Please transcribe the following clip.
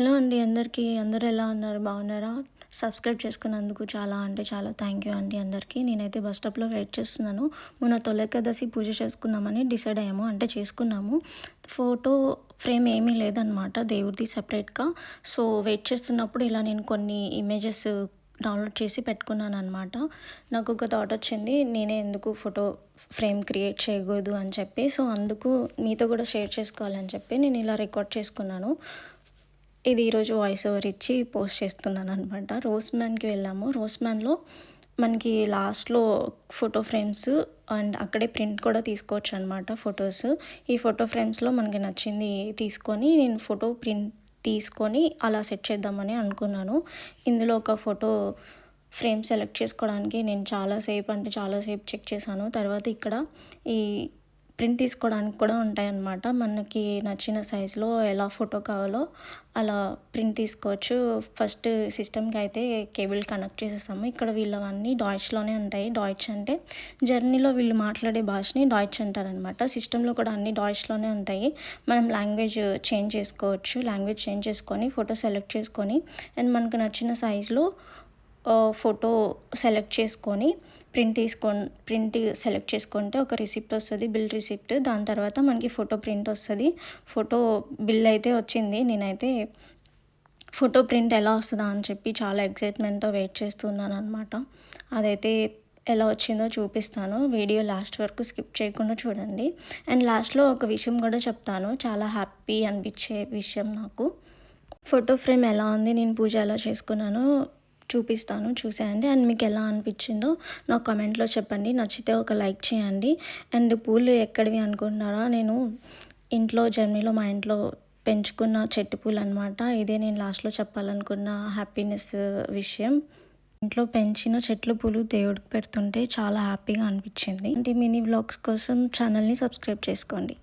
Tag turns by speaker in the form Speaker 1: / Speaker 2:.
Speaker 1: Hello అండి అందరికీ. అందరూ ఎలా ఉన్నారు? బాగున్నారా? సబ్స్క్రైబ్ చేసుకున్నందుకు చాలా అంటే చాలా థ్యాంక్ యూ అండి అందరికీ. నేనైతే బస్ స్టాప్‌లో వెయిట్ చేస్తున్నాను. మొన్న తొలి ఏకాదశి పూజ చేసుకుందామని డిసైడ్ అయ్యాము. అంటే చేసుకున్నాము. ఫోటో ఫ్రేమ్ ఏమీ లేదనమాట దేవుడిది సెపరేట్‌గా. సో, వెయిట్ చేస్తున్నప్పుడు ఇలా నేను కొన్ని ఇమేజెస్ డౌన్‌లోడ్ చేసి పెట్టుకున్నాననమాట. నాకొక థాట్ వచ్చింది. నేనే ఎందుకు ఫోటో ఫ్రేమ్ క్రియేట్ చేయకూడదు అని చెప్పి. సో, అందుకు మీతో కూడా షేర్ చేసుకోవాలని చెప్పి నేను ఇలా రికార్డ్ చేసుకున్నాను. ఇది ఈరోజు వాయిస్ ఓవర్ ఇచ్చి పోస్ట్ చేస్తున్నాననమాట. రోస్‌మ్యాన్‌కి వెళ్ళాము. రోస్‌మ్యాన్‌లో మనకి లాస్ట్‌లో ఫోటో ఫ్రేమ్స్ అండ్ అక్కడే ప్రింట్ కూడా తీసుకోవచ్చనమాట ఫోటోస్. ఈ ఫోటో ఫ్రేమ్స్‌లో మనకి నచ్చింది తీసుకొని నేను ఫోటో ప్రింట్ తీసుకొని అలా సెట్ చేద్దామని అనుకున్నాను. ఇందులో ఒక ఫోటో ఫ్రేమ్ సెలెక్ట్ చేసుకోవడానికి నేను చాలా సేపు అంటే చాలా సేపు చెక్ చేశాను. తర్వాత ఇక్కడ ఈ ప్రింట్ తీసుకోవడానికి కూడా ఉంటాయన్నమాట. మనకి నచ్చిన సైజులో ఎలా ఫోటో కావాలో అలా ప్రింట్ తీసుకోవచ్చు. ఫస్ట్ సిస్టమ్‌కి అయితే కేబుల్ కనెక్ట్ చేసేసాము. ఇక్కడ వీళ్ళవన్నీ డాయిచ్‌లోనే ఉంటాయి. డాయిచ్ అంటే జర్నీలో వీళ్ళు మాట్లాడే భాషని డాయిచ్ అంటారనమాట. సిస్టమ్‌లో కూడా అన్ని డాయిచ్‌లోనే ఉంటాయి. మనం లాంగ్వేజ్ చేంజ్ చేసుకోవచ్చు. లాంగ్వేజ్ చేంజ్ చేసుకొని ఫోటో సెలెక్ట్ చేసుకొని అండ్ మనకు నచ్చిన సైజులో ఫోటో సెలెక్ట్ చేసుకొని ప్రింట్ సెలెక్ట్ చేసుకుంటే ఒక రిసిప్ట్ వస్తది. Bill receipt. దాని తర్వాత మనకి ఫోటో ప్రింట్ వస్తది. ఫోటో బిల్ అయితే వచ్చింది. నేనైతే ఫోటో ప్రింట్ ఎలా వస్తదా అని చెప్పి చాలా ఎక్సైట్‌మెంట్‌తో వెయిట్ చేస్తున్నాననమాట. అదైతే ఎలా వచ్చిందో చూపిస్తాను. వీడియో లాస్ట్ వరకు స్కిప్ చేయకుండా చూడండి. అండ్ లాస్ట్‌లో ఒక విషయం కూడా చెప్తాను. చాలా హ్యాపీ అనిపించే విషయం నాకు. ఫోటో ఫ్రేమ్ ఎలా ఉంది? నేను పూజ ఎలా చేసుకున్నానో చూపిస్తాను. చూసేయండి. అండ్ మీకు ఎలా అనిపించిందో నాకు కామెంట్‌లో చెప్పండి. నచ్చితే ఒక లైక్ చేయండి. అండ్ పూలు ఎక్కడివి అనుకుంటున్నారా? నేను ఇంట్లో జర్నీలో మా ఇంట్లో పెంచుకున్న చెట్టు పూలనమాట. ఇదే నేను లాస్ట్‌లో చెప్పాలనుకున్న హ్యాపీనెస్ విషయం. ఇంట్లో పెంచిన చెట్ల పూలు దేవుడికి పెడుతుంటే చాలా హ్యాపీగా అనిపించింది. అంటే మినీ వ్లాగ్స్ కోసం ఛానల్‌ని సబ్స్క్రైబ్ చేసుకోండి.